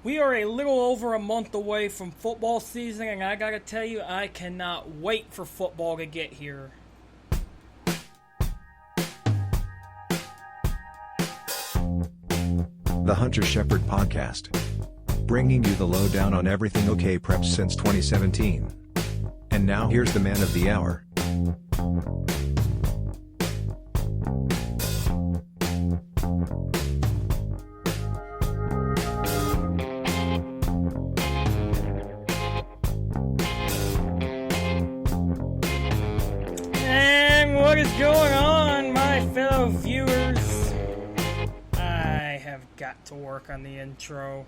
We are a little over a month away from football season, and I gotta tell you, I cannot wait for football to get here. The Hunter.sheppard podcast. Bringing you the lowdown on everything OK Preps since 2017. And now here's the man of the hour. And what is going on, my fellow viewers? I have got to work on the intro.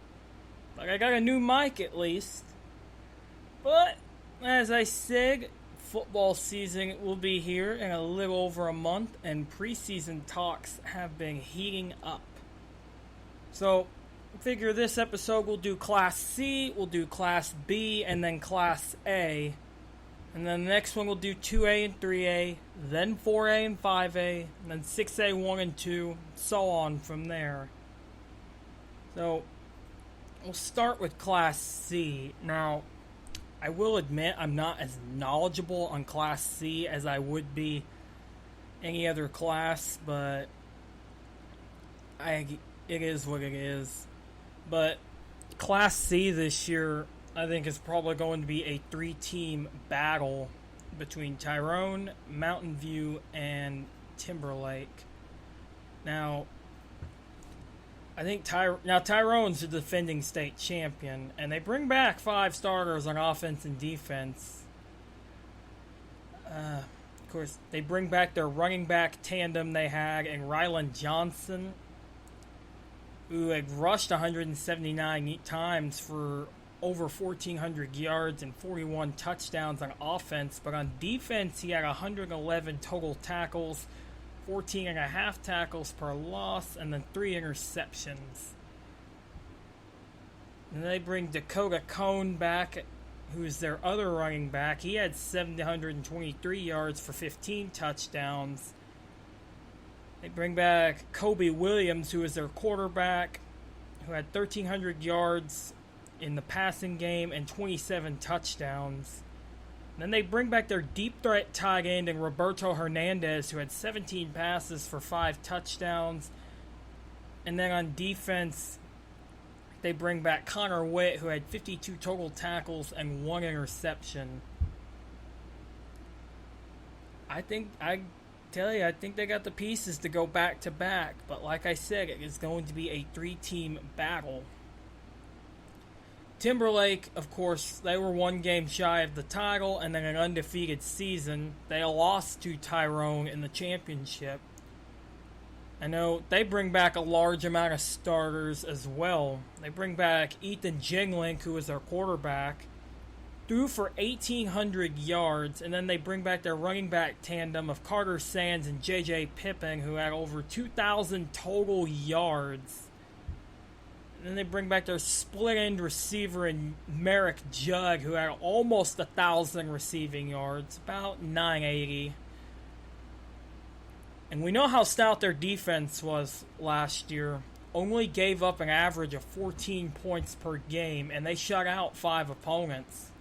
But I got a new mic at least. But, as I said, football season will be here in a little over a month, and preseason talks have been heating up. So, I figure this episode we'll do Class C, we'll do Class B, and then Class A. And then the next one we'll do 2A and 3A, then 4A and 5A, and then 6A, 1 and 2, so on from there. So, we'll start with Class C. Now, I will admit I'm not as knowledgeable on Class C as I would be any other class, but it is what it is. But Class C this year, I think, is probably going to be a 3-team battle between Tyrone, Mountain View, and Timberlake. Now, I think Tyrone's the defending state champion, and they bring back 5 starters on offense and defense. Of course, they bring back their running back tandem they had in Ryland Johnson, who had rushed 179 times for over 1,400 yards and 41 touchdowns on offense, but on defense he had 111 total tackles, 14.5 tackles per loss, and then 3 interceptions. And they bring Dakota Cone back, who is their other running back. He had 723 yards for 15 touchdowns. They bring back Kobe Williams, who is their quarterback, who had 1,300 yards in the passing game and 27 touchdowns. Then they bring back their deep threat tight end in Roberto Hernandez, who had 17 passes for 5 touchdowns. And then on defense, they bring back Connor Witt, who had 52 total tackles and 1 interception. I think they got the pieces to go back to back. But like I said, it is going to be a 3-team battle. Timberlake, of course, they were 1 game shy of the title and then an undefeated season. They lost to Tyrone in the championship. I know they bring back a large amount of starters as well. They bring back Ethan Jinglink, who is their quarterback, threw for 1,800 yards, and then they bring back their running back tandem of Carter Sands and J.J. Pippin, who had over 2,000 total yards. And then they bring back their split-end receiver in Merrick Judd, who had almost 1,000 receiving yards, about 980. And we know how stout their defense was last year. Only gave up an average of 14 points per game, and they shut out 5 opponents.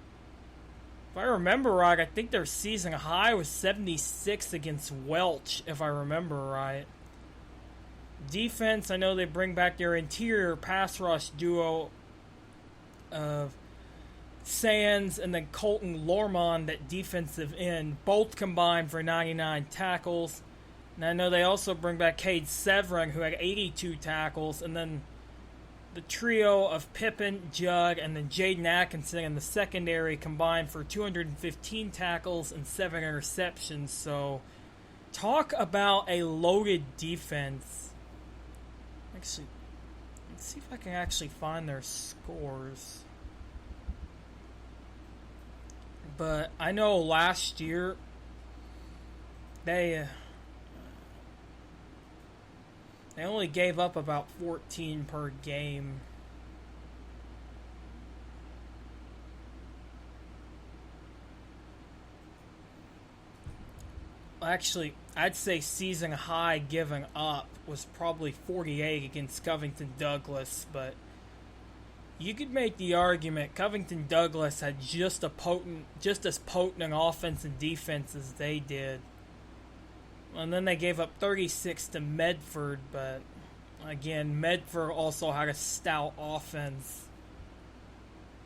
If I remember right, I think their season high was 76 against Welch, if I remember right. Defense, I know they bring back their interior pass rush duo of Sands and then Colton Lormond at defensive end, both combined for 99 tackles. And I know they also bring back Cade Severin, who had 82 tackles, and then the trio of Pippin, Judd, and then Jaden Atkinson in the secondary combined for 215 tackles and 7 interceptions. So, talk about a loaded defense. Actually, let's see if I can actually find their scores. But I know last year they only gave up about 14 per game. Actually, I'd say season high given up was probably 48 against Covington Douglas, but You could make the argument Covington Douglas had just as potent an offense and defense as they did. And then they gave up 36 to Medford, but again, Medford also had a stout offense.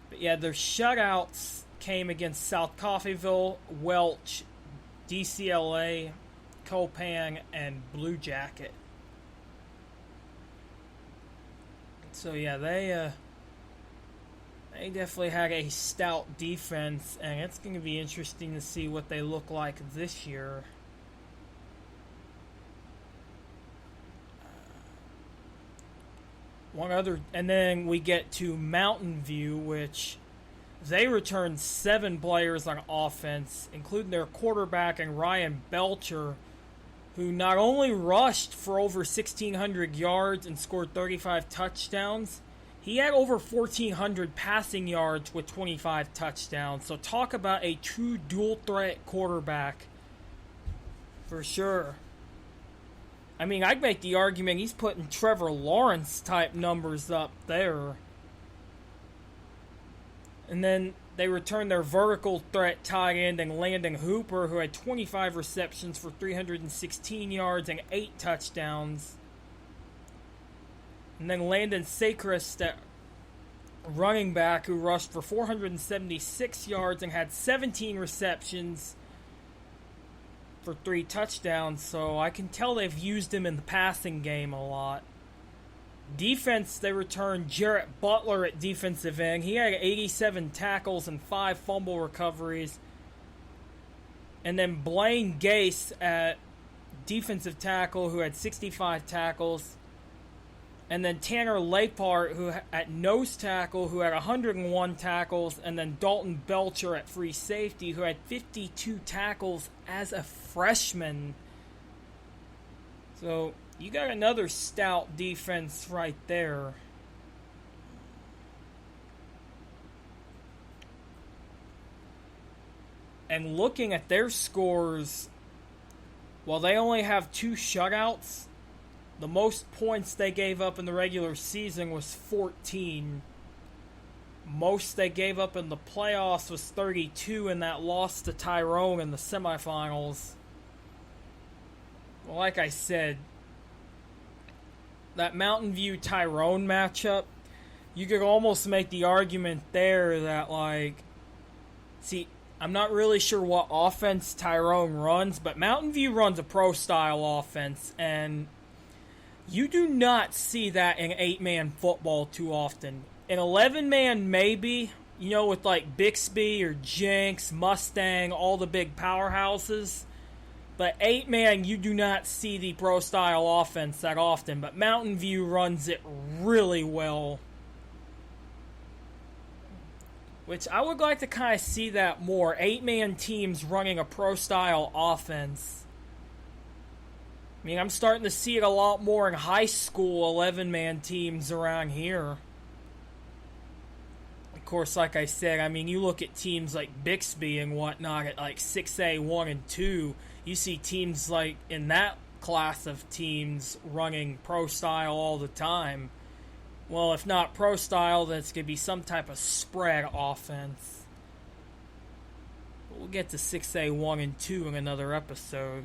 But yeah, their shutouts came against South Coffeyville, Welch, DCLA, Copan, and Blue Jacket. So yeah, they definitely had a stout defense, and it's going to be interesting to see what they look like this year. And then we get to Mountain View, which they returned 7 players on offense, including their quarterback and Ryan Belcher, who not only rushed for over 1,600 yards and scored 35 touchdowns, he had over 1,400 passing yards with 25 touchdowns. So talk about a true dual-threat quarterback for sure. I mean, I'd make the argument he's putting Trevor Lawrence-type numbers up there. And then they returned their vertical threat tight end and Landon Hooper, who had 25 receptions for 316 yards and 8 touchdowns. And then Landon Sacrest, that running back, who rushed for 476 yards and had 17 receptions for 3 touchdowns. So I can tell they've used him in the passing game a lot. Defense, they returned Jarrett Butler at defensive end. He had 87 tackles and 5 fumble recoveries. And then Blaine Gase at defensive tackle, who had 65 tackles. And then Tanner Lapart, who at nose tackle, who had 101 tackles. And then Dalton Belcher at free safety, who had 52 tackles as a freshman. So you got another stout defense right there. And looking at their scores, while they only have 2 shutouts, the most points they gave up in the regular season was 14. Most they gave up in the playoffs was 32, and that loss to Tyrone in the semifinals. Well, like I said, that Mountain View Tyrone matchup, you could almost make the argument there that, like, see, I'm not really sure what offense Tyrone runs, but Mountain View runs a pro-style offense, and you do not see that in 8-man football too often. In 11-man, maybe, you know, with like Bixby or Jenks, Mustang, all the big powerhouses. But 8-man, you do not see the pro-style offense that often. But Mountain View runs it really well. Which I would like to kind of see that more. 8-man teams running a pro-style offense. I mean, I'm starting to see it a lot more in high school 11-man teams around here. Of course, like I said, I mean, you look at teams like Bixby and whatnot at like 6A 1 and 2. You see teams like in that class of teams running pro style all the time. Well, if not pro style, that's going to be some type of spread offense. We'll get to 6A 1 and 2 in another episode.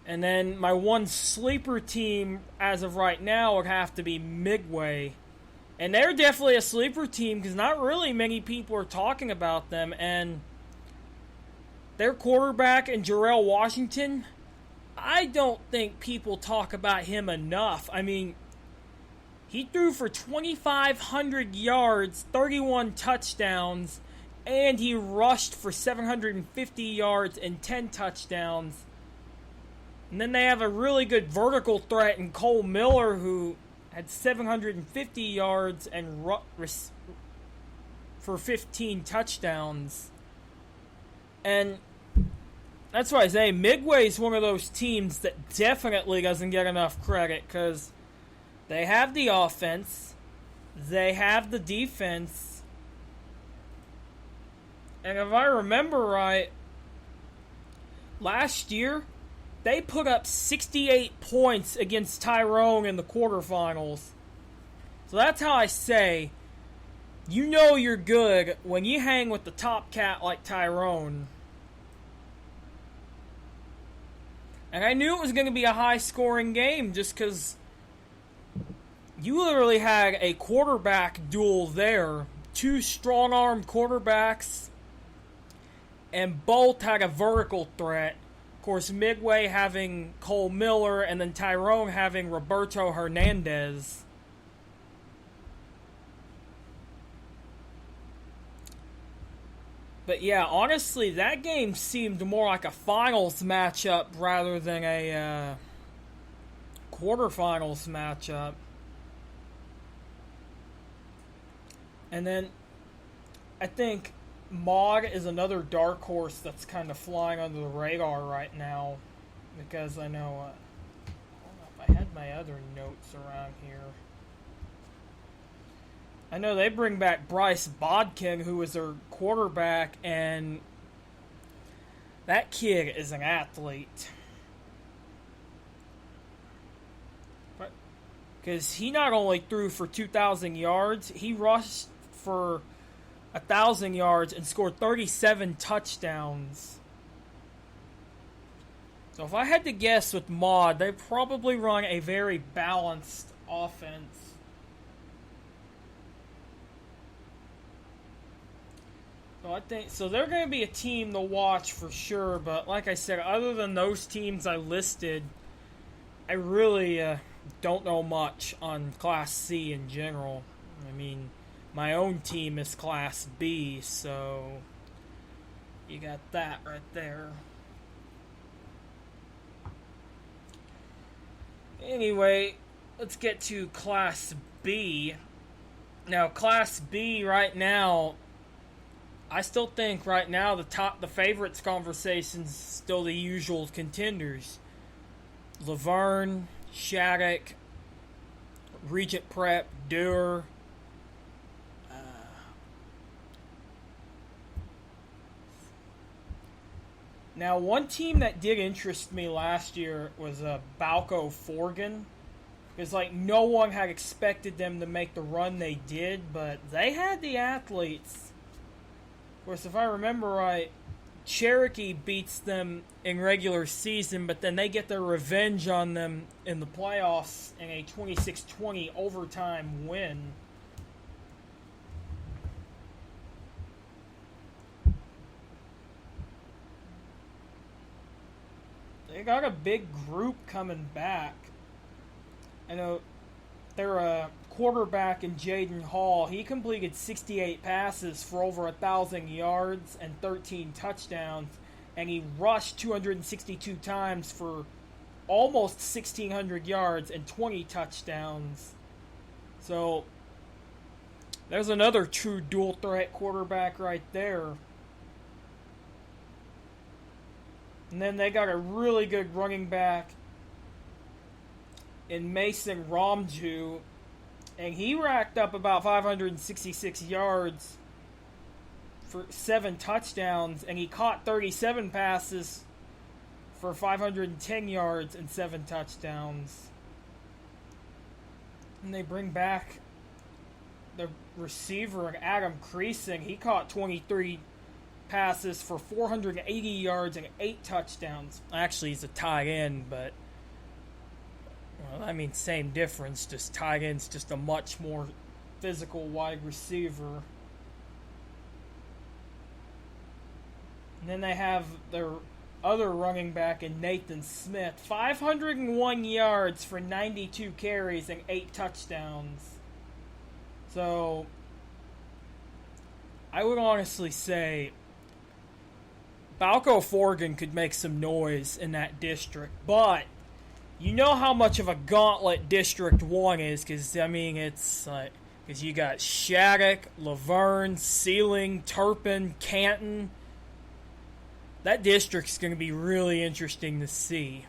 And then my one sleeper team as of right now would have to be Midway. And they're definitely a sleeper team because not really many people are talking about them. And their quarterback and Jarrell Washington, I don't think people talk about him enough. I mean, he threw for 2,500 yards, 31 touchdowns, and he rushed for 750 yards and 10 touchdowns. And then they have a really good vertical threat in Cole Miller, who had 750 yards and for 15 touchdowns. And that's why I say Midway is one of those teams that definitely doesn't get enough credit because they have the offense, they have the defense, and if I remember right, last year, they put up 68 points against Tyrone in the quarterfinals. So that's how I say, you know you're good when you hang with the top cat like Tyrone. And I knew it was going to be a high-scoring game just because you literally had a quarterback duel there. Two strong-arm quarterbacks, and both had a vertical threat. Of course, Midway having Cole Miller, and then Tyrone having Roberto Hernandez. But yeah, honestly, that game seemed more like a finals matchup rather than a quarterfinals matchup. And then I think Maud is another dark horse that's kind of flying under the radar right now, because I know, I don't know if I had my other notes around here. I know they bring back Bryce Bodkin, who was their quarterback, and that kid is an athlete. Because he not only threw for 2,000 yards, he rushed for 1,000 yards and scored 37 touchdowns. So if I had to guess with Maud, they probably run a very balanced offense. So I think they're going to be a team to watch for sure. But like I said, other than those teams I listed, I really don't know much on Class C in general. I mean, my own team is Class B, so you got that right there. Anyway, let's get to Class B. Now, Class B right now, I still think right now the favorites conversation's still the usual contenders. Laverne, Shattuck, Regent Prep, Dewar. Now, one team that did interest me last year was Balco Forgan. Because, no one had expected them to make the run they did, but they had the athletes. Of course, if I remember right, Cherokee beats them in regular season, but then they get their revenge on them in the playoffs in a 26-20 overtime win. They got a big group coming back. I know their quarterback in Jaden Hall, he completed 68 passes for over 1,000 yards and 13 touchdowns, and he rushed 262 times for almost 1,600 yards and 20 touchdowns. So there's another true dual threat quarterback right there. And then they got a really good running back in Mason Romju, and he racked up about 566 yards for 7 touchdowns, and he caught 37 passes for 510 yards and 7 touchdowns. And they bring back the receiver, Adam Creasing. He caught 23 passes for 480 yards and 8 touchdowns. Actually, he's a tight end, but same difference. Just tight end's just a much more physical wide receiver. And then they have their other running back in Nathan Smith. 501 yards for 92 carries and 8 touchdowns. So, I would honestly say Balco Forgan could make some noise in that district, but you know how much of a gauntlet District 1 is, because, it's like, because you got Shattuck, Laverne, Sealing, Turpin, Canton. That district's going to be really interesting to see.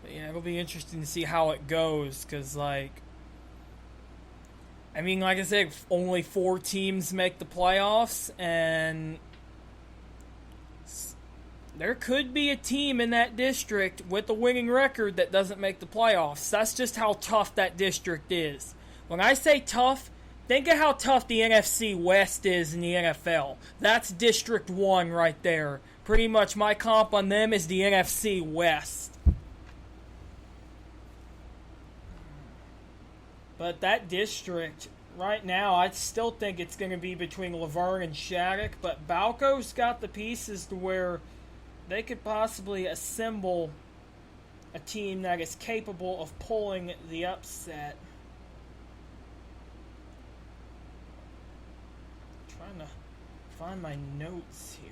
But yeah, it'll be interesting to see how it goes, because, like I said, only 4 teams make the playoffs, and there could be a team in that district with a winning record that doesn't make the playoffs. That's just how tough that district is. When I say tough, think of how tough the NFC West is in the NFL. That's District 1 right there. Pretty much my comp on them is the NFC West. But that district, right now, I still think it's going to be between Laverne and Shattuck. But Balco's got the pieces to where they could possibly assemble a team that is capable of pulling the upset. Trying to find my notes here.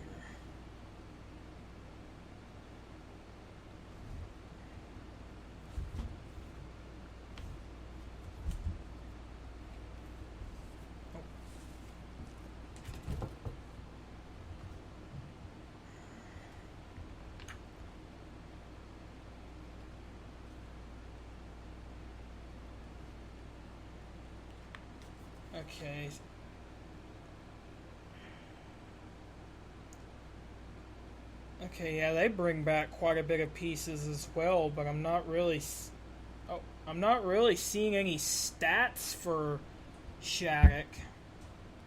Okay. Okay, yeah, they bring back quite a bit of pieces as well, but I'm not really seeing any stats for Shattuck.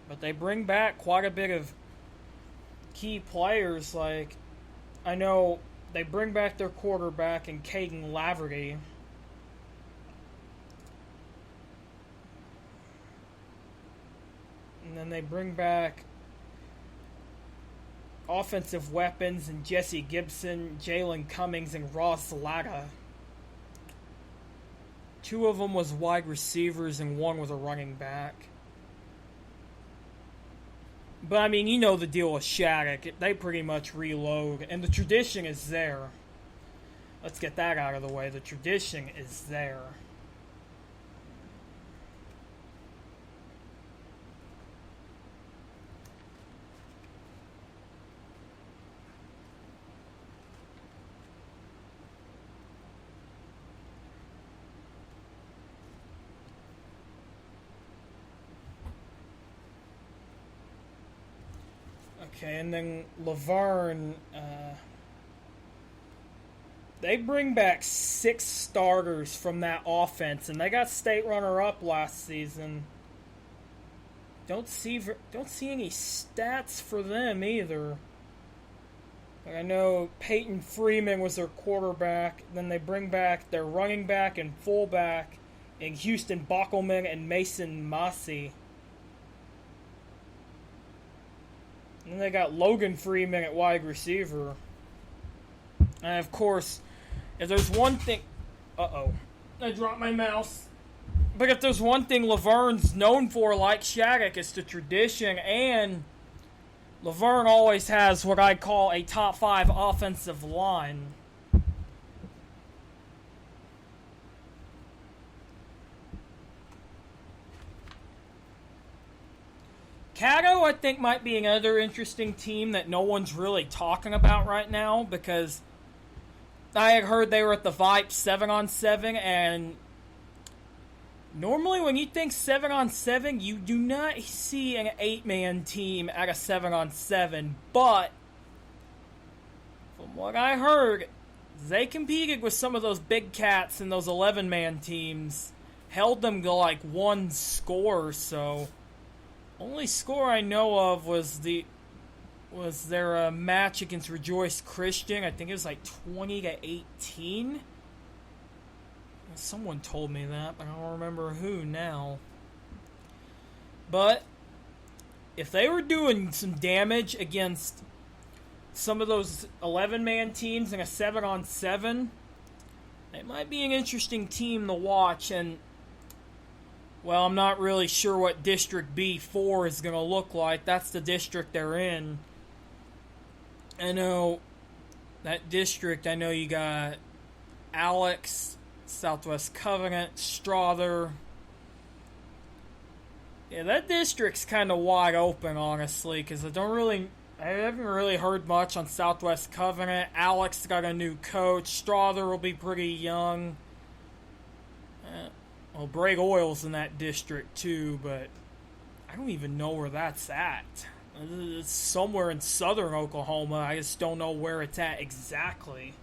But they bring back quite a bit of key players. Like, I know they bring back their quarterback in Caden Laverty. And then they bring back offensive weapons in Jesse Gibson, Jalen Cummings, and Ross Latta. 2 of them was wide receivers and 1 was a running back. But, I mean, you know the deal with Shattuck. They pretty much reload, and the tradition is there. Let's get that out of the way. The tradition is there. Okay, and then Laverne, they bring back 6 starters from that offense, and they got state runner-up last season. Don't see any stats for them either. Like, I know Peyton Freeman was their quarterback. Then they bring back their running back and fullback in Houston Bockelman and Mason Massey. And they got Logan Freeman at wide receiver. And of course, if there's one thing... I dropped my mouse. But if there's one thing Laverne's known for, like Shattuck, it's the tradition. And Laverne always has what I call a top 5 offensive line. Caddo, I think, might be another interesting team that no one's really talking about right now, because I had heard they were at the Vipe 7-on-7, and normally when you think 7-on-7, you do not see an 8-man team at a 7-on-7, but from what I heard, they competed with some of those big cats in those 11-man teams, held them to like 1 score, so... Only score I know of was their match against Rejoice Christian. I think it was like 20-18. Someone told me that, but I don't remember who now. But if they were doing some damage against some of those 11-man teams in a 7-on-7, it might be an interesting team to watch. And well, I'm not really sure what District B4 is going to look like. That's the district they're in. I know that district, I know you got Alex, Southwest Covenant, Strother. Yeah, that district's kind of wide open, honestly, because I haven't really heard much on Southwest Covenant. Alex got a new coach. Strother will be pretty young. Well, Bragg Oil's in that district too, but I don't even know where that's at. It's somewhere in southern Oklahoma. I just don't know where it's at exactly.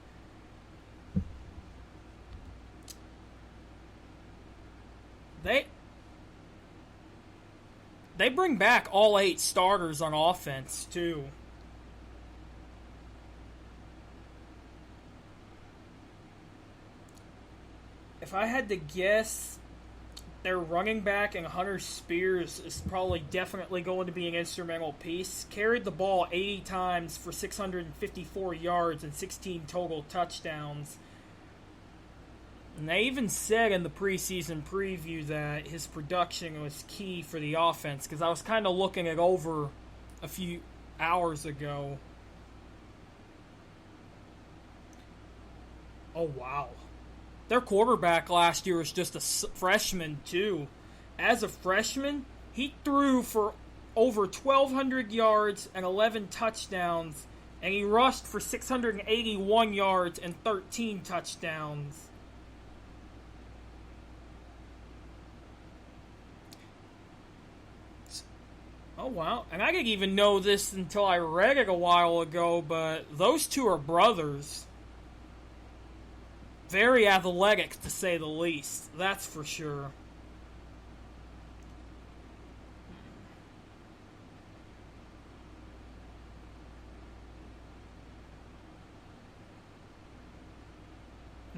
They bring back all 8 starters on offense, too. If I had to guess, their running back and Hunter Spears is probably definitely going to be an instrumental piece. Carried the ball 80 times for 654 yards and 16 total touchdowns. And they even said in the preseason preview that his production was key for the offense, because I was kind of looking it over a few hours ago. Oh, wow. Their quarterback last year was just a freshman, too. As a freshman, he threw for over 1,200 yards and 11 touchdowns, and he rushed for 681 yards and 13 touchdowns. Oh, wow. And I didn't even know this until I read it a while ago, but those two are brothers. Very athletic, to say the least. That's for sure.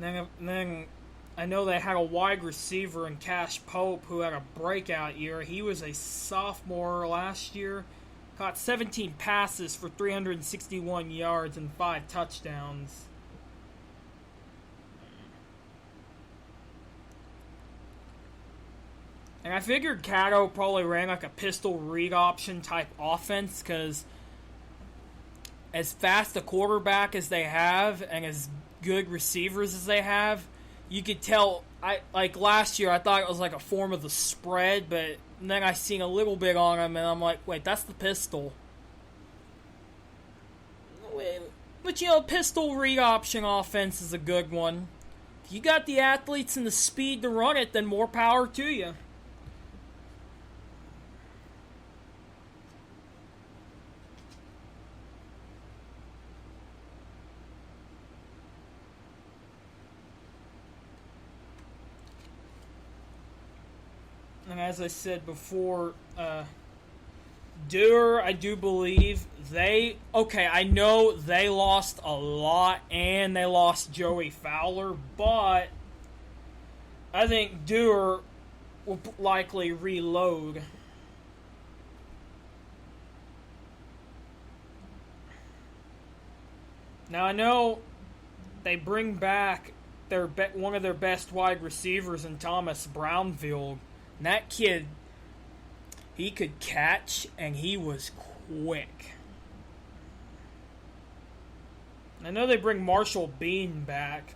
And then I know they had a wide receiver in Cash Pope who had a breakout year. He was a sophomore last year. Caught 17 passes for 361 yards and 5 touchdowns. And I figured Cato probably ran like a pistol read option type offense, because as fast a quarterback as they have and as good receivers as they have, you could tell. Like last year, I thought it was like a form of the spread, but then I seen a little bit on him, and I'm like, wait, that's the pistol. But you know, pistol read option offense is a good one. If you got the athletes and the speed to run it, then more power to you. And as I said before, Dewar, I do believe I know they lost a lot and they lost Joey Fowler, but I think Dewar will likely reload. Now I know they bring back one of their best wide receivers in Thomas Brownfield. And that kid, he could catch, and he was quick. I know they bring Marshall Bean back.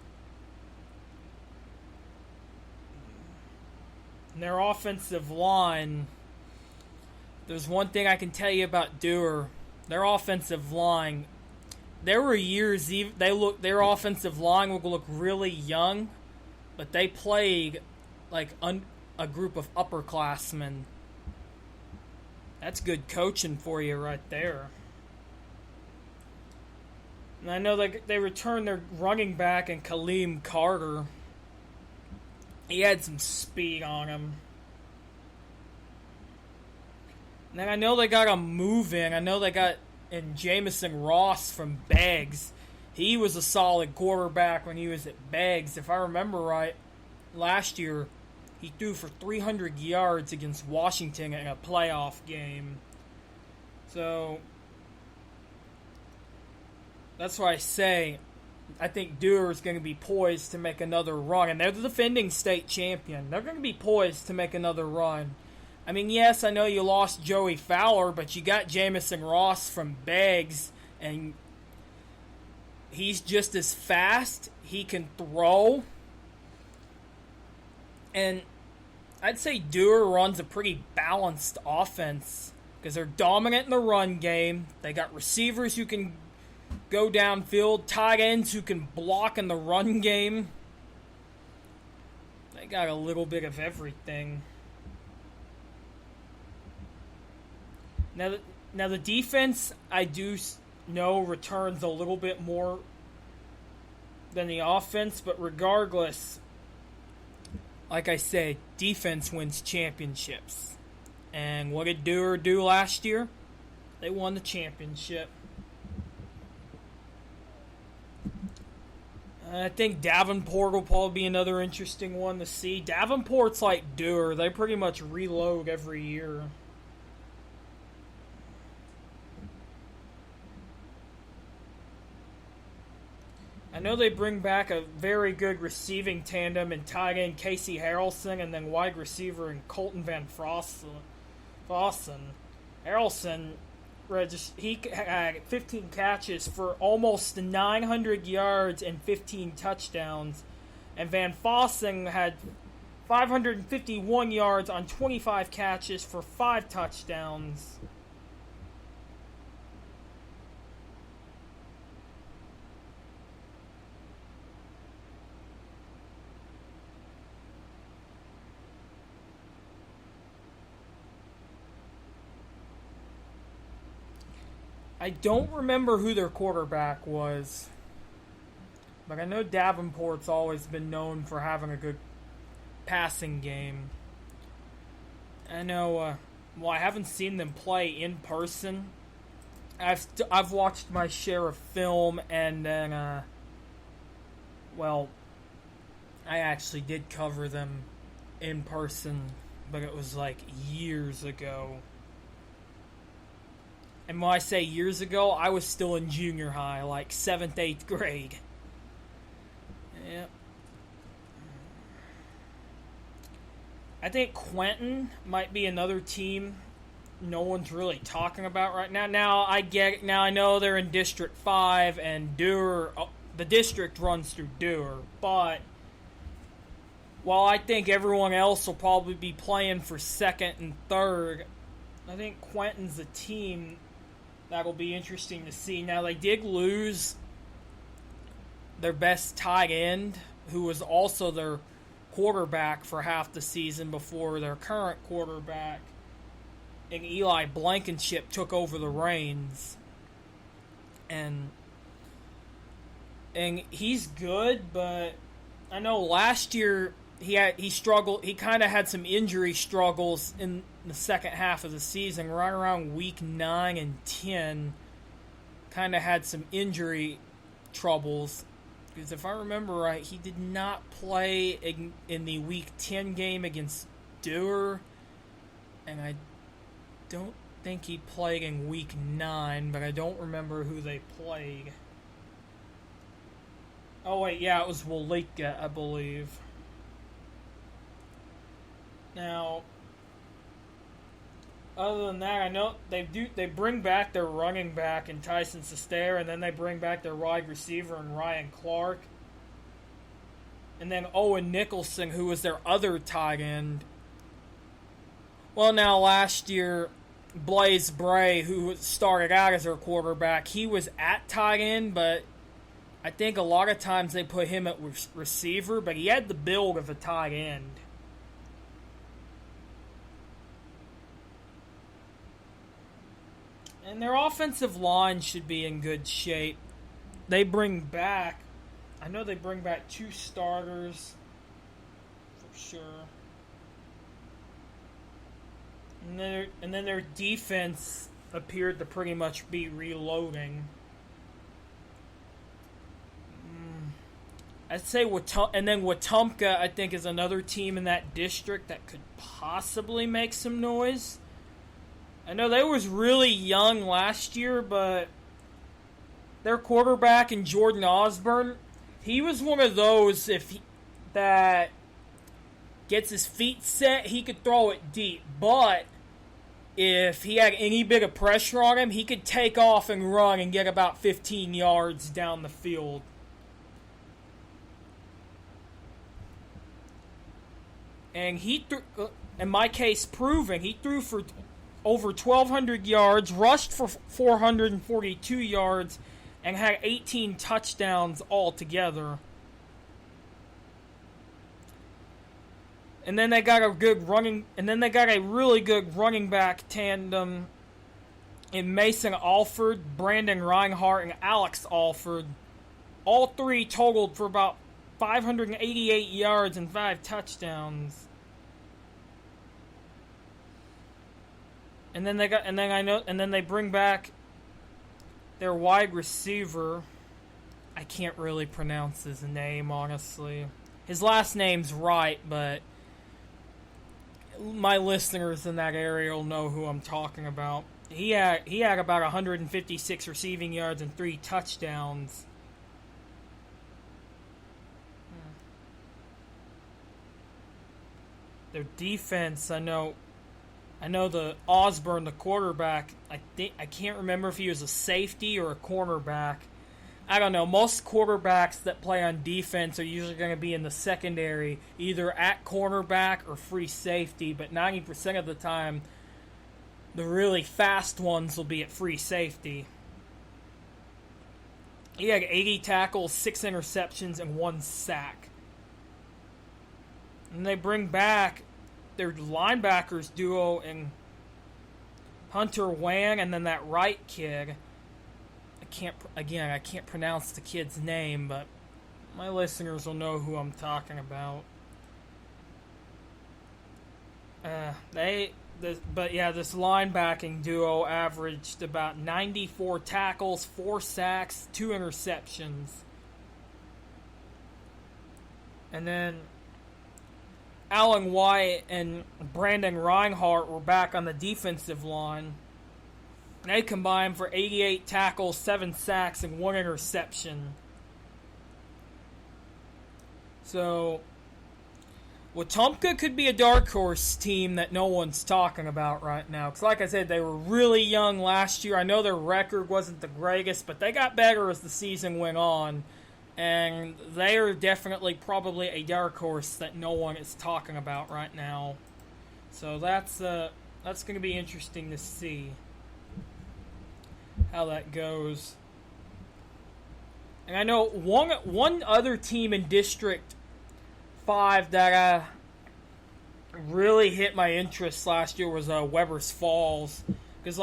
And their offensive line, there's one thing I can tell you about Dewar. Their offensive line, there were years their offensive line would look really young, but they played like a group of upperclassmen. That's good coaching for you right there. And I know they returned their running back in Kaleem Carter. He had some speed on him. And then I know they got a move in. I know they got in Jamison Ross from Beggs. He was a solid quarterback when he was at Beggs. If I remember right, last year he threw for 300 yards against Washington in a playoff game. So that's why I say I think Dewar is going to be poised to make another run. And they're the defending state champion. They're going to be poised to make another run. I mean, yes, I know you lost Joey Fowler, but you got Jamison Ross from Beggs, and he's just as fast. He can throw. And I'd say Dewar runs a pretty balanced offense because they're dominant in the run game. They got receivers who can go downfield, tight ends who can block in the run game. They got a little bit of everything. Now, the defense, I do know, returns a little bit more than the offense, but regardless, like I said, defense wins championships. And what did Dewar do last year? They won the championship. I think Davenport will probably be another interesting one to see. Davenport's like Dewar. They pretty much reload every year. I know they bring back a very good receiving tandem in tight end Casey Harrelson and then wide receiver in Colton Van Fossen. Harrelson, he had 15 catches for almost 900 yards and 15 touchdowns. And Van Fossen had 551 yards on 25 catches for 5 touchdowns. I don't remember who their quarterback was, but I know Davenport's always been known for having a good passing game. I know, I haven't seen them play in person. I've watched my share of film, and then, I actually did cover them in person, but it was like years ago. And when I say years ago, I was still in junior high, like 7th, 8th grade. Yep. I think Quentin might be another team no one's really talking about right now. Now I know they're in District 5 and Dewar, the district runs through Dewar, but while I think everyone else will probably be playing for 2nd and 3rd, I think Quentin's a team that'll be interesting to see. Now, they did lose their best tight end, who was also their quarterback for half the season before their current quarterback, and Eli Blankenship took over the reins. And he's good, but I know last year he struggled. He kind of had some injury struggles in the second half of the season, right around week 9 and 10. Kind of had some injury troubles. Because if I remember right, he did not play in the week 10 game against Dewar. And I don't think he played in week 9, but I don't remember who they played. Oh wait, yeah, it was Walika, I believe. Now, other than that, I know they bring back their running back in Tyson Sestair, and then they bring back their wide receiver in Ryan Clark. And then Owen Nicholson, who was their other tight end. Well, now last year, Blaze Bray, who started out as their quarterback, he was at tight end, but I think a lot of times they put him at receiver, but he had the build of a tight end. And their offensive line should be in good shape. I know they bring back 2 starters for sure. And then their defense appeared to pretty much be reloading. I'd say Wetumpka, I think, is another team in that district that could possibly make some noise. I know they was really young last year, but their quarterback in Jordan Osborne, he was one of those that gets his feet set, he could throw it deep. But if he had any bit of pressure on him, he could take off and run and get about 15 yards down the field. And he threw, in my case, proving, he threw for over 1,200 yards, rushed for 442 yards, and had 18 touchdowns altogether. And then they got a really good running back tandem and Mason Alford, Brandon Reinhardt, and Alex Alford. All three totaled for about 588 yards and 5 touchdowns. And then they bring back their wide receiver. I can't really pronounce his name, honestly. His last name's right, but my listeners in that area will know who I'm talking about. He had about 156 receiving yards and 3 touchdowns. Their defense, I know the Osborne, the quarterback, I can't remember if he was a safety or a cornerback. I don't know. Most quarterbacks that play on defense are usually going to be in the secondary, either at cornerback or free safety, but 90% of the time, the really fast ones will be at free safety. He had 80 tackles, 6 interceptions, and 1 sack. And they bring back their linebackers duo in Hunter Wang and then that Wright kid. I can't pronounce the kid's name, but my listeners will know who I'm talking about. This linebacking duo averaged about 94 tackles, 4 sacks, 2 interceptions. And then Alan White and Brandon Reinhardt were back on the defensive line. They combined for 88 tackles, 7 sacks, and 1 interception. So, Wetumpka could be a dark horse team that no one's talking about right now. Because like I said, they were really young last year. I know their record wasn't the greatest, but they got better as the season went on. And they are definitely probably a dark horse that no one is talking about right now. So that's going to be interesting to see how that goes. And I know one other team in District 5 that really hit my interest last year was Weber's Falls. Because,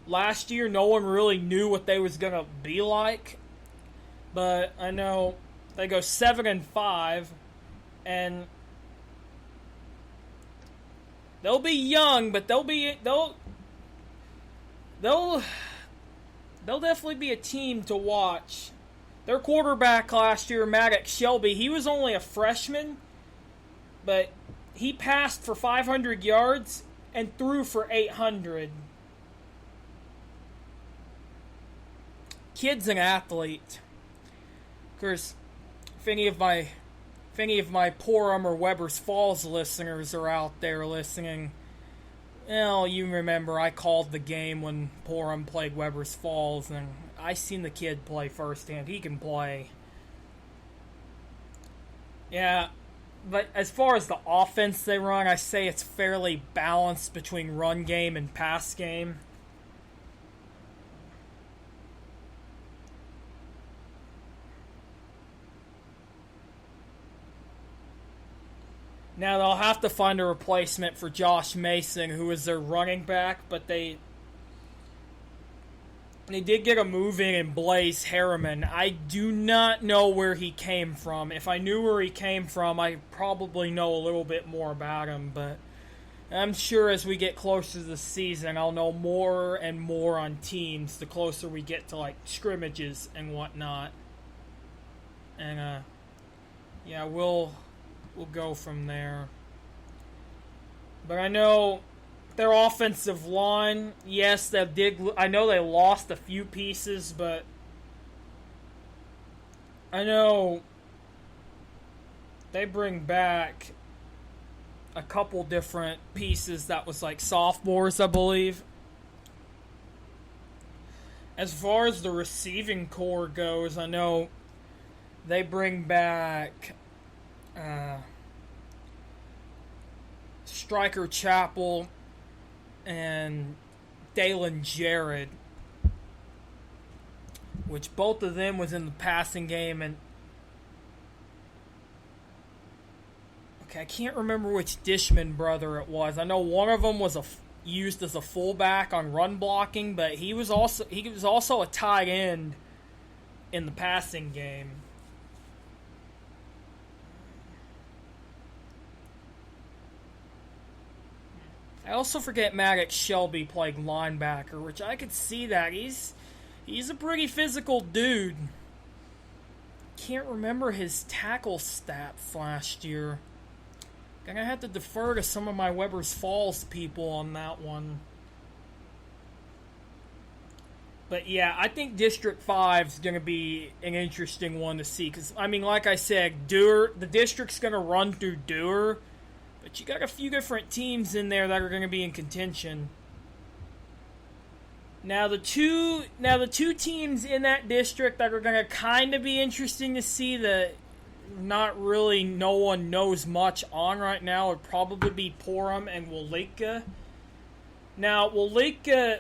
last year, no one really knew what they was going to be like. But I know they go 7-5, and they'll be young, but they'll definitely be a team to watch. Their quarterback last year, Maddox Shelby, he was only a freshman, but he passed for 500 yards and threw for 800. Kid's an athlete. Of course, if any of my Porum or Weber's Falls listeners are out there listening, well, you remember I called the game when Porum played Weber's Falls, and I seen the kid play firsthand. He can play. Yeah, but as far as the offense they run, I say it's fairly balanced between run game and pass game. Now, they'll have to find a replacement for Josh Mason, who is their running back, but they did get a move in Blaze Harriman. I do not know where he came from. If I knew where he came from, I probably know a little bit more about him, but I'm sure as we get closer to the season, I'll know more and more on teams the closer we get to, scrimmages and whatnot. And, we'll go from there. But I know their offensive line, yes, I know they lost a few pieces, but I know they bring back a couple different pieces that was sophomores, I believe. As far as the receiving core goes, I know they bring back Stryker Chappell and Dalen Jarrett, which both of them was in the passing game. And I can't remember which Dishman brother it was. I know one of them was used as a fullback on run blocking, but he was also a tight end in the passing game. I also forget Maddox Shelby played linebacker, which I could see that. He's a pretty physical dude. Can't remember his tackle stats last year. Gonna have to defer to some of my Weber's Falls people on that one. But yeah, I think District 5 is gonna be an interesting one to see. Because, I mean, like I said, the district's gonna run through Dewar. But you got a few different teams in there that are gonna be in contention. Now the two teams in that district that are going to kind of be interesting to see that not really no one knows much on right now would probably be Porham and Walika. Now Walika,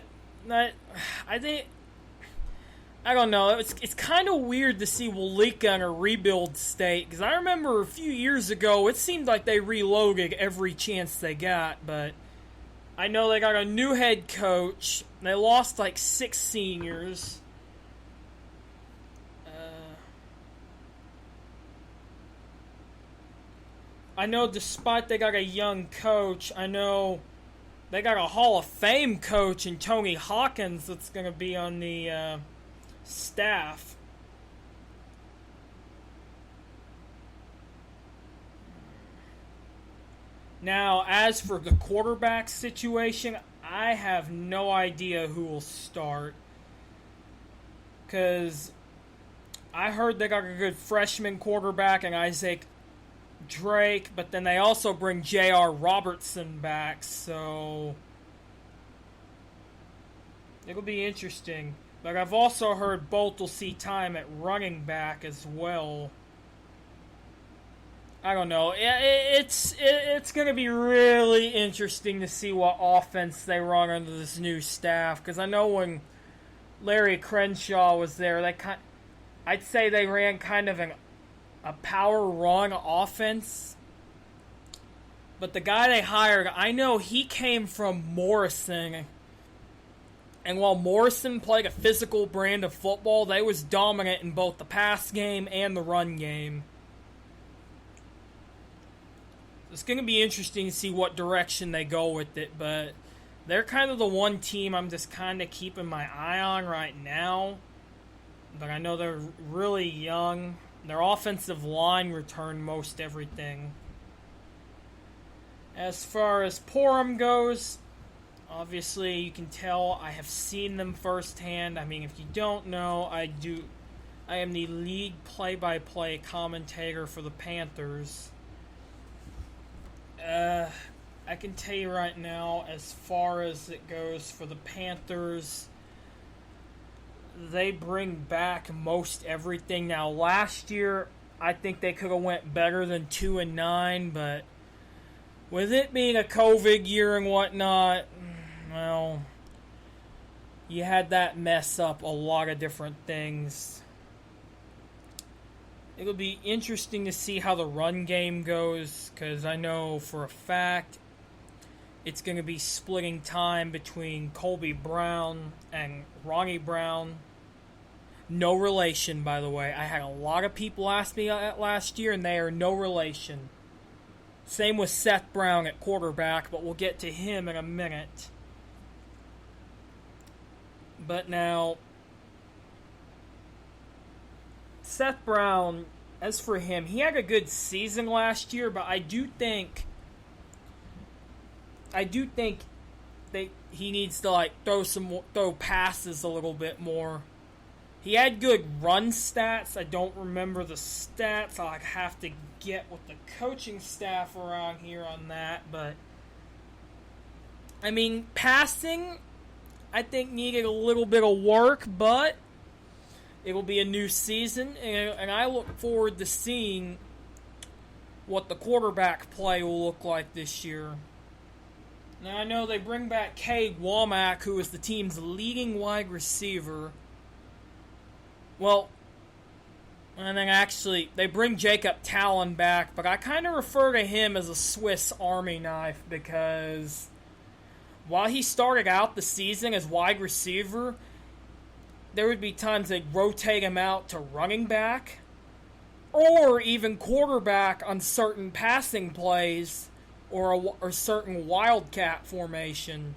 I don't know. It's kind of weird to see Walika in a rebuild state because I remember a few years ago it seemed like they reloaded every chance they got, but I know they got a new head coach. They lost like 6 seniors. I know despite they got a young coach, I know they got a Hall of Fame coach in Tony Hawkins that's going to be on the staff. Now, as for the quarterback situation, I have no idea who will start. Because I heard they got a good freshman quarterback in Isaac Drake, but then they also bring J.R. Robertson back, so it'll be interesting. But I've also heard both will see time at running back as well. I don't know. It's going to be really interesting to see what offense they run under this new staff. Because I know when Larry Crenshaw was there, I'd say they ran kind of a power run offense. But the guy they hired, I know he came from Morrison. And while Morrison played a physical brand of football, they was dominant in both the pass game and the run game. It's going to be interesting to see what direction they go with it, but they're kind of the one team I'm just kind of keeping my eye on right now. But I know they're really young. Their offensive line returned most everything. As far as Porham goes, obviously you can tell I have seen them firsthand. I mean, if you don't know, I am the league play-by-play commentator for the Panthers. I can tell you right now, as far as it goes for the Panthers, they bring back most everything. Now, last year, I think they could have went better than 2-9, but with it being a COVID year and whatnot, well, you had that mess up a lot of different things. It'll be interesting to see how the run game goes, because I know for a fact it's going to be splitting time between Colby Brown and Ronnie Brown. No relation, by the way. I had a lot of people ask me that last year, and they are no relation. Same with Seth Brown at quarterback, but we'll get to him in a minute. But now, Seth Brown, as for him, he had a good season last year, but I do think that he needs to throw passes a little bit more. He had good run stats. I don't remember the stats. I'll have to get with the coaching staff around here on that, but I mean, passing I think needed a little bit of work, but it will be a new season, and I look forward to seeing what the quarterback play will look like this year. Now, I know they bring back Cade Womack, who is the team's leading wide receiver. Well, and then actually, they bring Jacob Talon back, but I kind of refer to him as a Swiss Army knife because while he started out the season as wide receiver, there would be times they'd rotate him out to running back or even quarterback on certain passing plays or certain wildcat formation.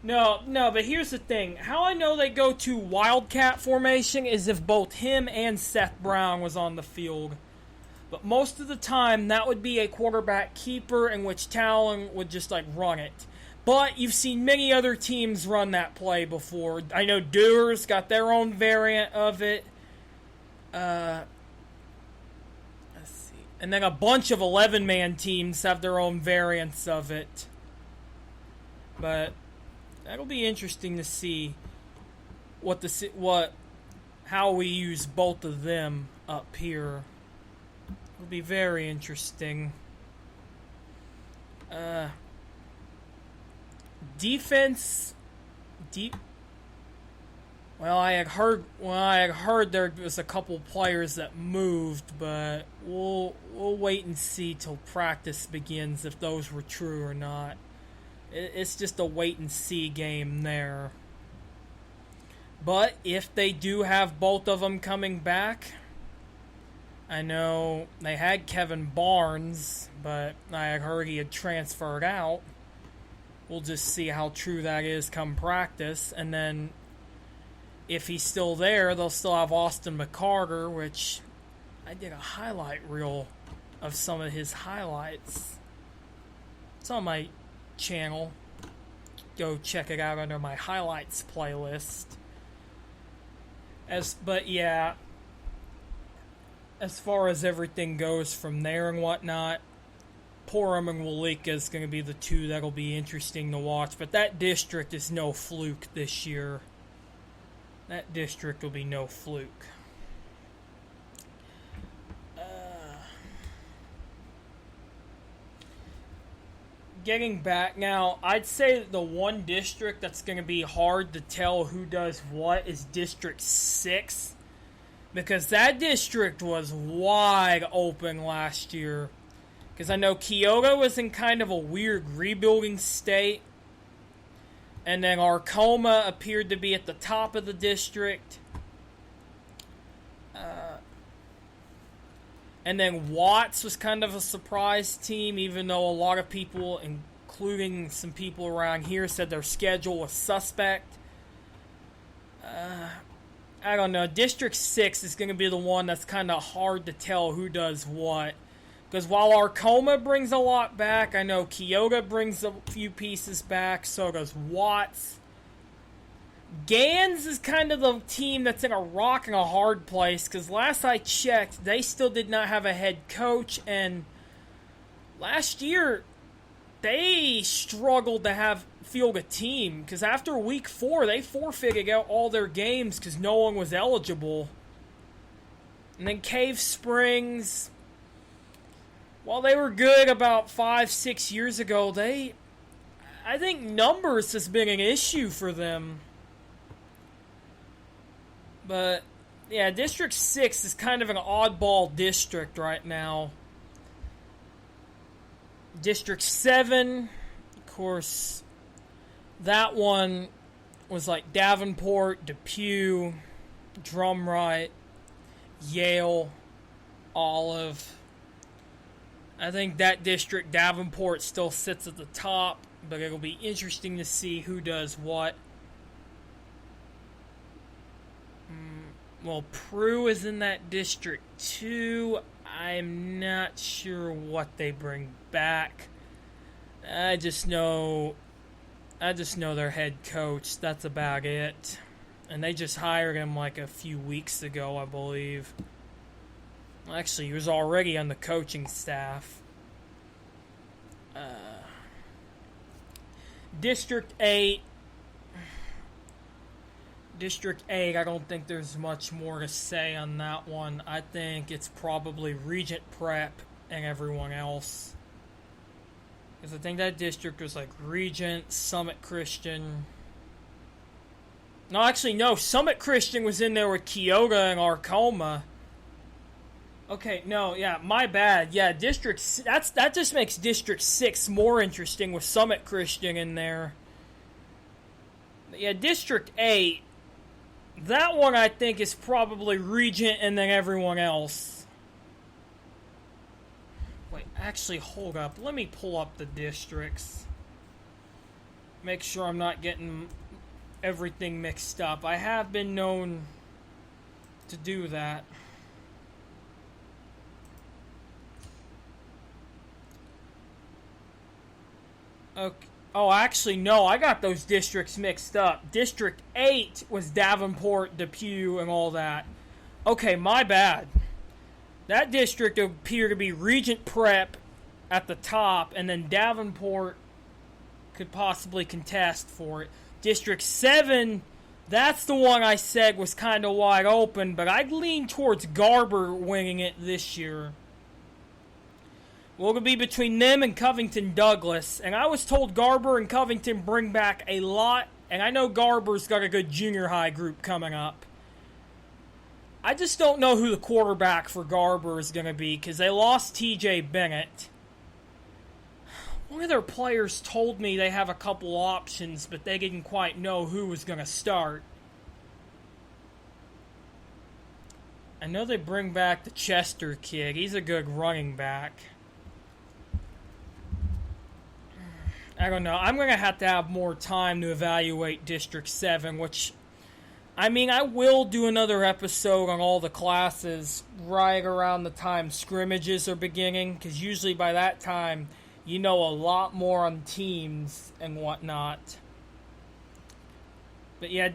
No, but here's the thing. How I know they go to wildcat formation is if both him and Seth Brown was on the field. But most of the time, that would be a quarterback keeper in which Talon would just, run it. But you've seen many other teams run that play before. I know Doers got their own variant of it. Let's see. And then a bunch of 11-man teams have their own variants of it. But that'll be interesting to see how we use both of them up here. It'll be very interesting. Defense. Well, I had heard there was a couple players that moved, but we'll wait and see till practice begins if those were true or not. It's just a wait and see game there. But if they do have both of them coming back, I know they had Kevin Barnes, but I heard he had transferred out. We'll just see how true that is come practice. And then if he's still there, they'll still have Austin McCarter, which I did a highlight reel of some of his highlights. It's on my channel. Go check it out under my highlights playlist. But yeah, as far as everything goes from there and whatnot, Porum and Walika is going to be the two that'll be interesting to watch. But that district is no fluke this year. That district will be no fluke. Getting back now, I'd say the one district that's going to be hard to tell who does what is District 6. Because that district was wide open last year. Because I know Keota was in kind of a weird rebuilding state. And then Arcoma appeared to be at the top of the district. And then Watts was kind of a surprise team, even though a lot of people, including some people around here, said their schedule was suspect. I don't know. District 6 is going to be the one that's kind of hard to tell who does what. Because while Arcoma brings a lot back, I know Keota brings a few pieces back, so does Watts. Gans is kind of the team that's in a rock and a hard place, because last I checked, they still did not have a head coach, and last year, they struggled to field a team, because after week 4, they forfeited out all their games because no one was eligible. And then Cave Springs, while they were good about 5-6 years ago, I think numbers has been an issue for them. But, yeah, District 6 is kind of an oddball district right now. District 7, of course, that one was like Davenport, Depew, Drumright, Yale, Olive. I think that district, Davenport, still sits at the top, but it'll be interesting to see who does what. Well, Prue is in that district too. I'm not sure what they bring back. I just know their head coach. That's about it. And they just hired him like a few weeks ago, I believe. Actually, he was already on the coaching staff. District 8. District 8, I don't think there's much more to say on that one. I think it's probably Regent Prep and everyone else. Because I think that district was like Regent, Summit Christian. No, actually, no. Summit Christian was in there with Keota and Arcoma. Okay, no, yeah, my bad. Yeah, that just makes District 6 more interesting with Summit Christian in there. Yeah, District 8, that one I think is probably Regent and then everyone else. Wait, actually, hold up. Let me pull up the districts. Make sure I'm not getting everything mixed up. I have been known to do that. Okay. Oh, actually, no. I got those districts mixed up. District 8 was Davenport, Depew, and all that. Okay, my bad. That district appeared to be Regent Prep at the top, and then Davenport could possibly contest for it. District 7, that's the one I said was kind of wide open, but I'd lean towards Garber winning it this year. Well, it'll be between them and Covington Douglas. And I was told Garber and Covington bring back a lot. And I know Garber's got a good junior high group coming up. I just don't know who the quarterback for Garber is going to be because they lost TJ Bennett. One of their players told me they have a couple options, but they didn't quite know who was going to start. I know they bring back the Chester kid. He's a good running back. I don't know. I'm going to have more time to evaluate District 7, which, I mean, I will do another episode on all the classes right around the time scrimmages are beginning, because usually by that time, you know a lot more on teams and whatnot. But yeah,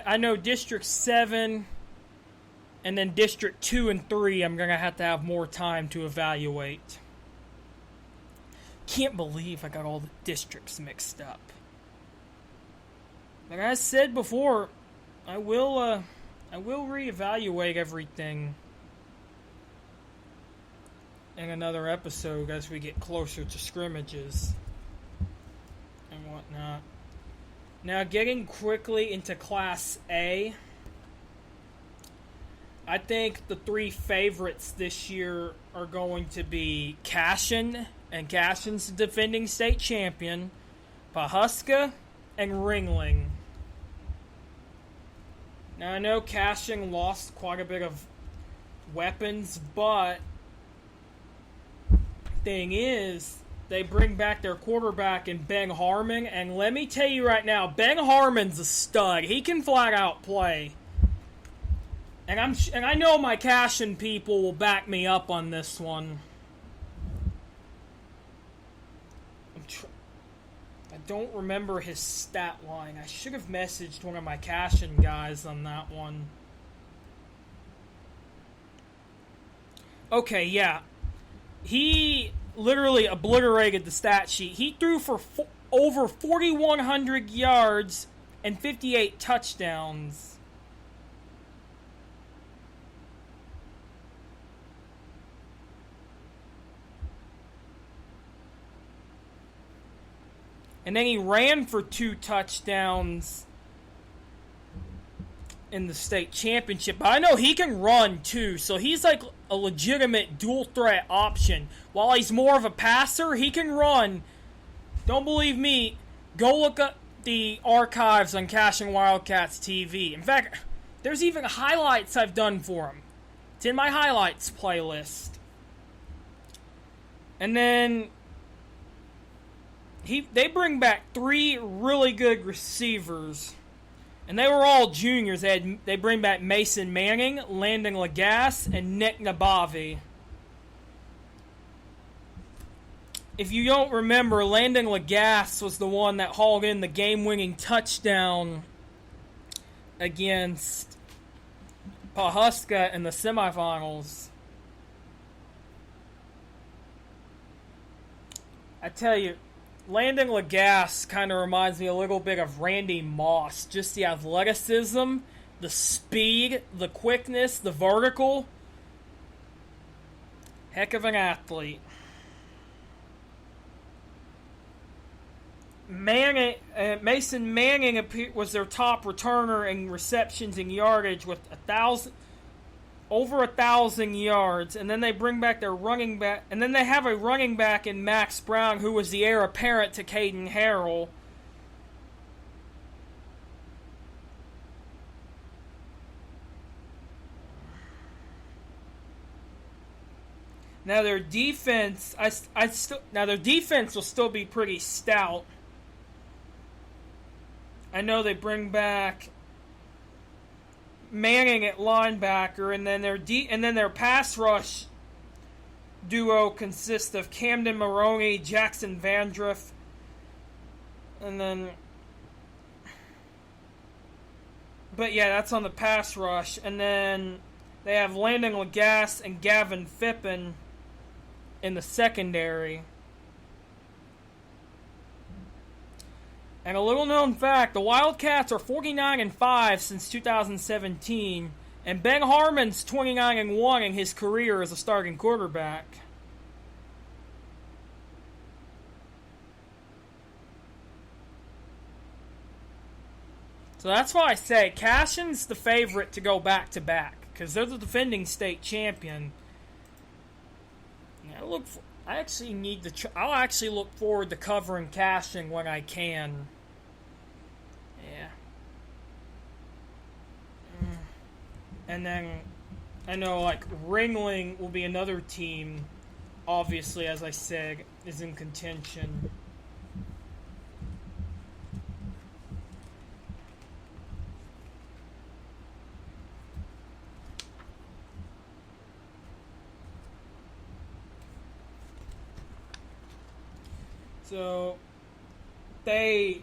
I know District 7 and then District 2 and 3 I'm going to have more time to evaluate. Can't believe I got all the districts mixed up. Like I said before, I will reevaluate everything in another episode as we get closer to scrimmages and whatnot. Now, getting quickly into Class A, I think the three favorites this year are going to be Cashin, and Cashin's the defending state champion, Pawhuska, and Ringling. Now, I know Cashin lost quite a bit of weapons, but thing is, they bring back their quarterback in Ben Harmon, and let me tell you right now, Ben Harmon's a stud. He can flat out play. And I know my Cashin people will back me up on this one. I don't remember his stat line. I should have messaged one of my Cashin guys on that one. Okay, yeah. He literally obliterated the stat sheet. He threw for over 4,100 yards and 58 touchdowns. And then he ran for 2 touchdowns in the state championship. But I know he can run too, so he's like a legitimate dual threat option. While he's more of a passer, he can run. Don't believe me? Go look up the archives on Cashin Wildcats TV. In fact, there's even highlights I've done for him. It's in my highlights playlist. And then they bring back 3 really good receivers. And they were all juniors. They bring back Mason Manning, Landon Lagasse, and Nick Nabavi. If you don't remember, Landon Lagasse was the one that hauled in the game-winning touchdown against Pawhuska in the semifinals. I tell you, Landon Lagasse kind of reminds me a little bit of Randy Moss. Just the athleticism, the speed, the quickness, the vertical. Heck of an athlete. Mason Manning was their top returner in receptions and yardage with over 1,000 yards, and then they bring back their running back, and then they have a running back in Max Brown, who was the heir apparent to Caden Harrell. Now their defense, their defense will still be pretty stout. I know they bring back Manning at linebacker, and then their pass rush duo consists of Camden Maroney, Jackson Vandruff, but yeah, that's on the pass rush, and then they have Landon Lagasse and Gavin Phippen in the secondary. And a little known fact, the Wildcats are 49-5 since 2017, and Ben Harmon's 29-1 in his career as a starting quarterback. So that's why I say Cashin's the favorite to go back-to-back, because they're the defending state champion. I'll actually look forward to covering Cashin when I can. Yeah. And then I know Ringling will be another team, obviously, as I said, is in contention. So they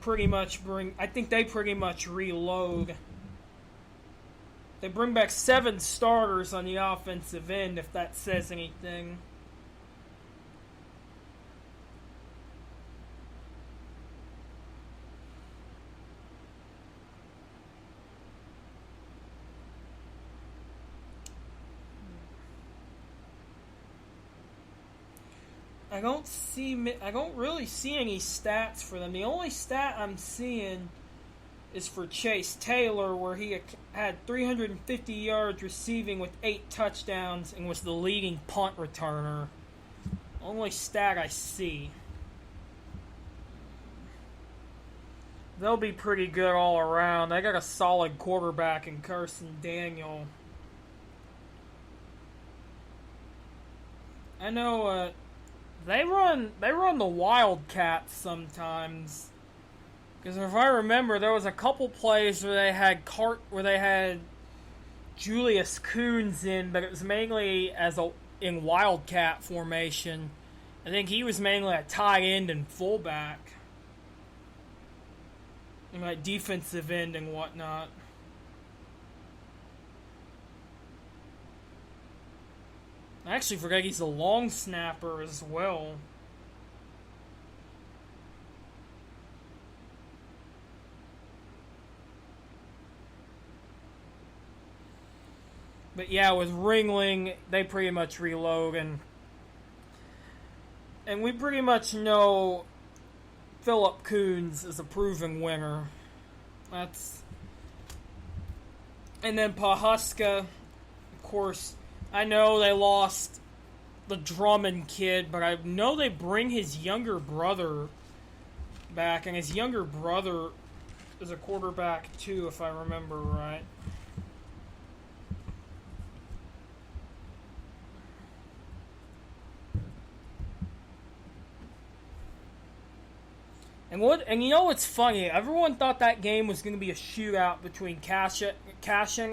pretty much reload. They bring back 7 starters on the offensive end, if that says anything. I don't really see any stats for them. The only stat I'm seeing is for Chase Taylor, where he had 350 yards receiving with 8 touchdowns and was the leading punt returner. Only stat I see. They'll be pretty good all around. They got a solid quarterback in Carson Daniel. I know they run the Wildcats sometimes. Because if I remember, there was a couple plays where they had Julius Coons in, but it was mainly in Wildcat formation. I think he was mainly a tight end and fullback, and defensive end and whatnot. I actually forgot he's a long snapper as well. But yeah, with Ringling, they pretty much reload, and we pretty much know Philip Coons is a proven winner. And then Pawhuska, of course. I know they lost the Drummond kid, but I know they bring his younger brother back, and his younger brother is a quarterback too, if I remember right. And you know what's funny? Everyone thought that game was going to be a shootout between Cashin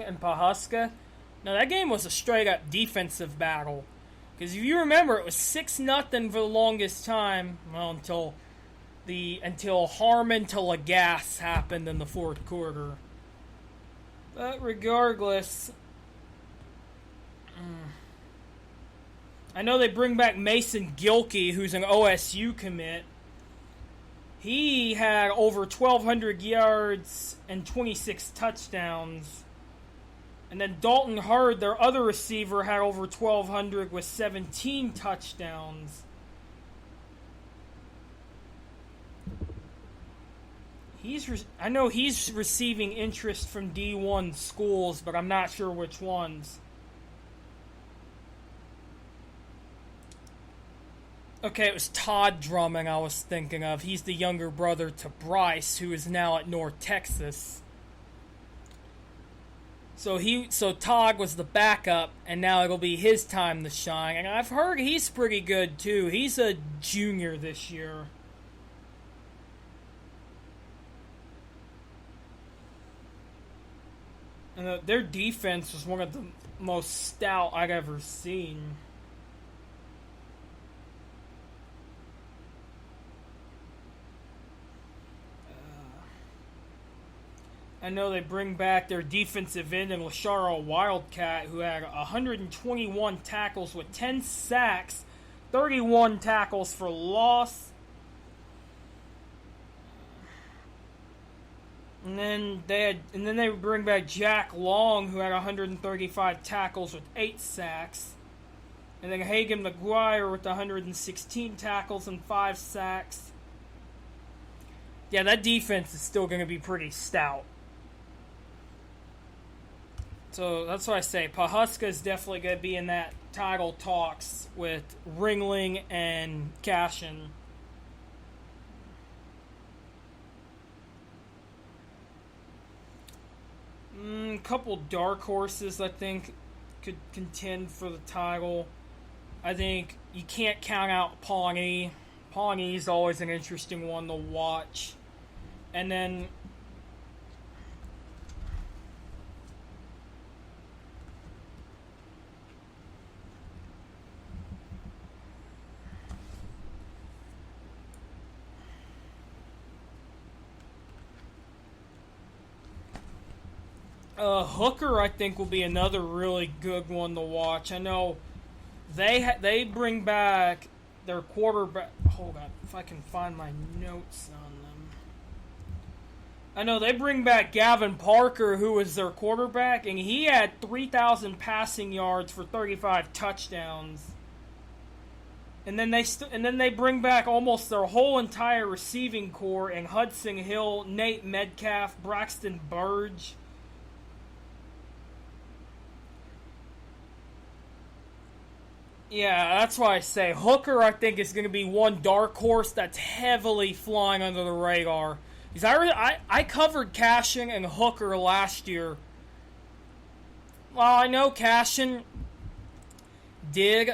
and Pawhuska. No, that game was a straight-up defensive battle. Because if you remember, it was 6-0 for the longest time. Well, until Harmon to Lagasse happened in the fourth quarter. But regardless, I know they bring back Mason Gilkey, who's an OSU commit. He had over 1,200 yards and 26 touchdowns. And then Dalton Hurd, their other receiver, had over 1,200 with 17 touchdowns. I know he's receiving interest from D1 schools, but I'm not sure which ones. Okay, it was Todd Drummond I was thinking of. He's the younger brother to Bryce, who is now at North Texas. So Todd was the backup, and now it'll be his time to shine. And I've heard he's pretty good too. He's a junior this year. And their defense was one of the most stout I've ever seen. I know they bring back their defensive end and Lasharo Wildcat, who had 121 tackles with 10 sacks, 31 tackles for loss. And then they bring back Jack Long, who had 135 tackles with 8 sacks. And then Hagan McGuire with 116 tackles and 5 sacks. Yeah, that defense is still going to be pretty stout. So that's why I say Pahuska is definitely going to be in that title talks with Ringling and Cashin. Couple dark horses I think could contend for the title. I think you can't count out Pawnee. Pawnee's always an interesting one to watch. And then Hooker, I think, will be another really good one to watch. I know they bring back their quarterback. Hold on, if I can find my notes on them. I know they bring back Gavin Parker, who was their quarterback, and he had 3,000 passing yards for 35 touchdowns. And then they bring back almost their whole entire receiving corps in Hudson Hill, Nate Metcalf, Braxton Burge. Yeah, that's why I say Hooker, I think, is going to be one dark horse that's heavily flying under the radar. Because I covered Cashin and Hooker last year. Well, I know Cashin did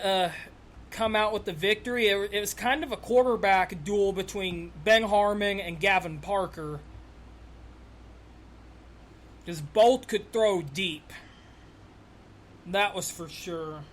come out with the victory. It was kind of a quarterback duel between Ben Harmon and Gavin Parker. Because both could throw deep. That was for sure.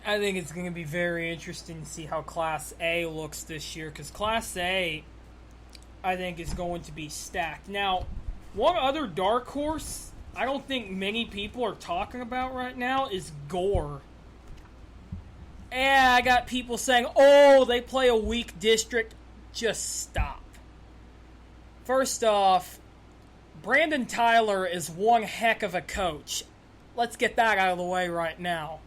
I think it's going to be very interesting to see how Class A looks this year, because Class A, I think, is going to be stacked. Now, one other dark horse I don't think many people are talking about right now is Gore. I got people saying, oh, they play a weak district. Just stop. First off, Brandon Tyler is one heck of a coach. Let's get that out of the way right now.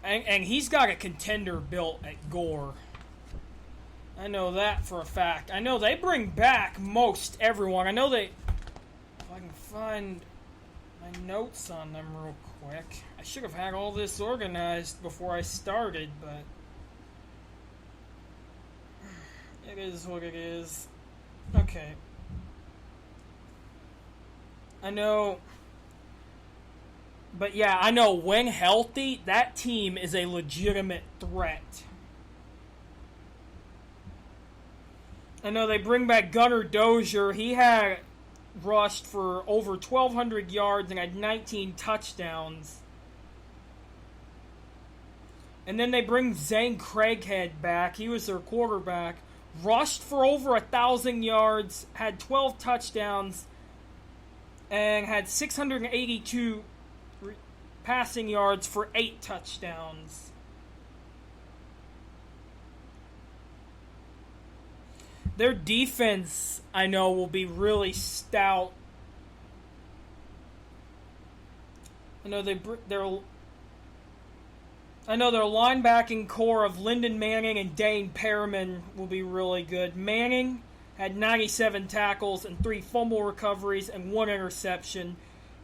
And he's got a contender built at Gore. I know that for a fact. I know they bring back most everyone. I know they... If I can find my notes on them real quick. I should have had all this organized before I started, but... It is what it is. Okay. I know... But yeah, I know when healthy, that team is a legitimate threat. I know they bring back Gunnar Dozier. He had rushed for over 1,200 yards and had 19 touchdowns. And then they bring Zane Craighead back. He was their quarterback. Rushed for over 1,000 yards, had 12 touchdowns, and had 682 passing yards for 8 touchdowns. Their defense, I know, will be really stout. I know their linebacking core of Lyndon Manning and Dane Perriman will be really good. Manning had 97 tackles and 3 fumble recoveries and 1 interception.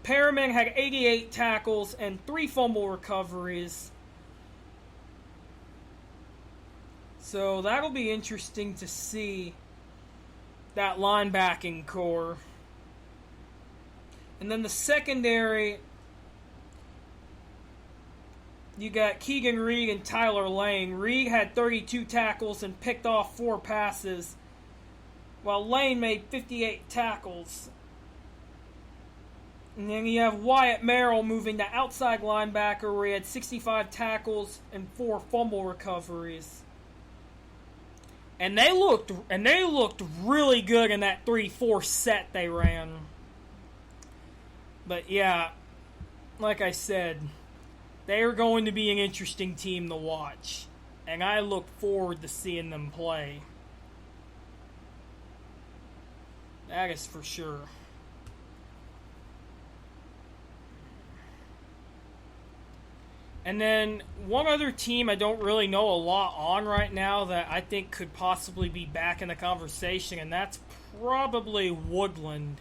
Perriman had 88 tackles and 3 fumble recoveries. So that'll be interesting to see, that linebacking core. And then the secondary, you got Keegan Reed and Tyler Lane. Reed had 32 tackles and picked off 4 passes, while Lane made 58 tackles. And then you have Wyatt Merrill moving to outside linebacker, where he had 65 tackles and 4 fumble recoveries. And they looked really good in that 3-4 set they ran. But yeah, like I said, they are going to be an interesting team to watch, and I look forward to seeing them play. That is for sure. And then one other team I don't really know a lot on right now that I think could possibly be back in the conversation, and that's probably Woodland.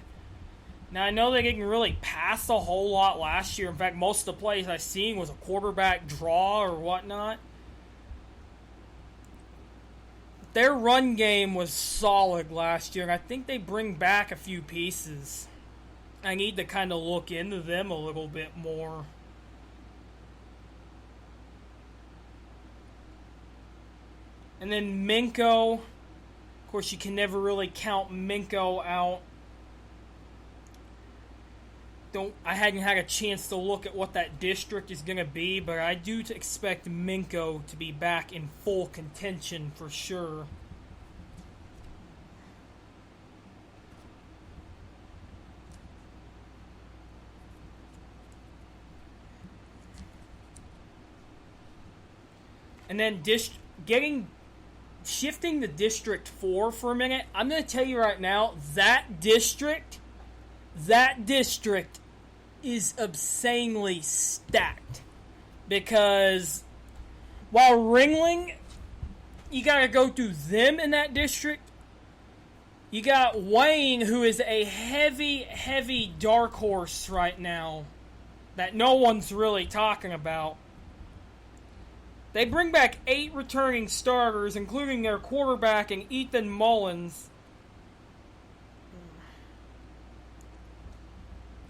Now, I know they didn't really pass a whole lot last year. In fact, most of the plays I seen was a quarterback draw or whatnot. Their run game was solid last year, and I think they bring back a few pieces. I need to kind of look into them a little bit more. And then Minko. Of course, you can never really count Minko out. I hadn't had a chance to look at what that district is going to be, but I do expect Minko to be back in full contention for sure. And then shifting to District 4 for a minute, I'm going to tell you right now, that district is obscenely stacked. Because while Ringling, you got to go through them in that district, you got Wayne, who is a heavy dark horse right now that no one's really talking about. They bring back 8 returning starters, including their quarterback and Ethan Mullins.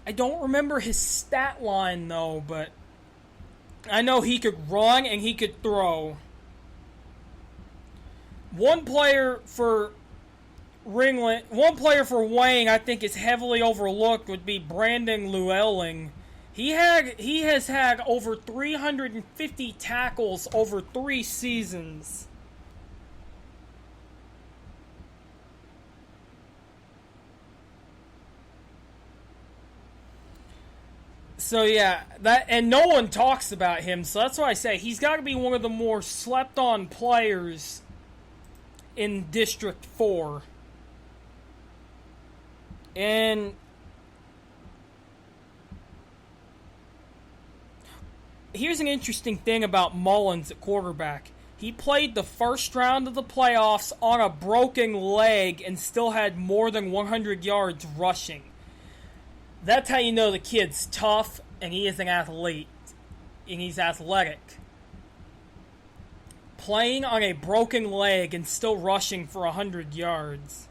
I don't remember his stat line, though, but I know he could run and he could throw. One player for Wayne I think is heavily overlooked would be Brandon Llewellyn. He has had over 350 tackles over 3 seasons. So yeah, and no one talks about him, so that's why I say he's got to be one of the more slept-on players in District 4. And here's an interesting thing about Mullins at quarterback. He played the first round of the playoffs on a broken leg and still had more than 100 yards rushing. That's how you know the kid's tough and he is an athlete. And he's athletic. Playing on a broken leg and still rushing for 100 yards.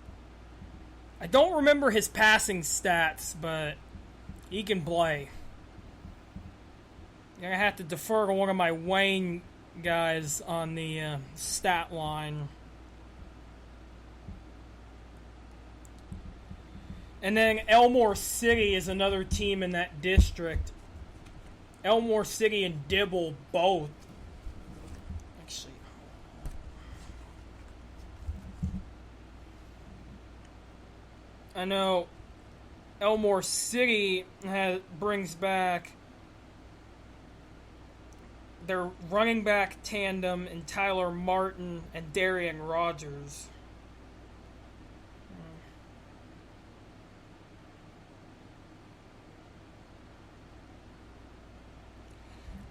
I don't remember his passing stats, but he can play. I'm going to have to defer to one of my Wayne guys on the stat line. And then Elmore City is another team in that district. Elmore City and Dibble both. Actually, I know Elmore City brings back their running back tandem in Tyler Martin and Darian Rogers.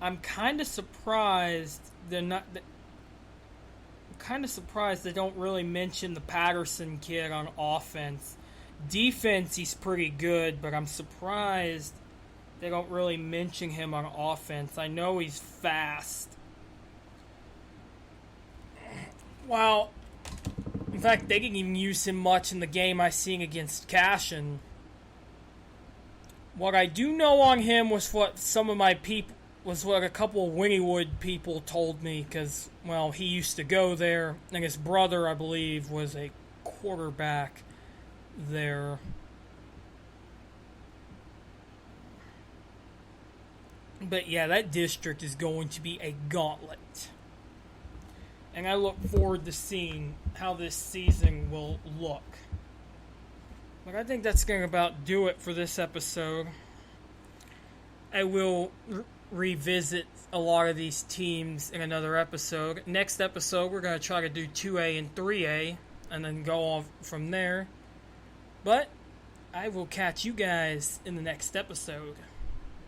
I'm kind of surprised they're not. I'm kind of surprised they don't really mention the Patterson kid on offense. Defense, he's pretty good, but I'm surprised they don't really mention him on offense. I know he's fast. Well, in fact, they didn't even use him much in the game I seen against Cashin. What I do know on him was what some of my people, was what a couple of Wynnewood people told me, because, well, he used to go there, and his brother, I believe, was a quarterback there. But yeah, that district is going to be a gauntlet. And I look forward to seeing how this season will look. But I think that's going to about do it for this episode. I will revisit a lot of these teams in another episode. Next episode, we're going to try to do 2A and 3A, and then go on from there. But I will catch you guys in the next episode.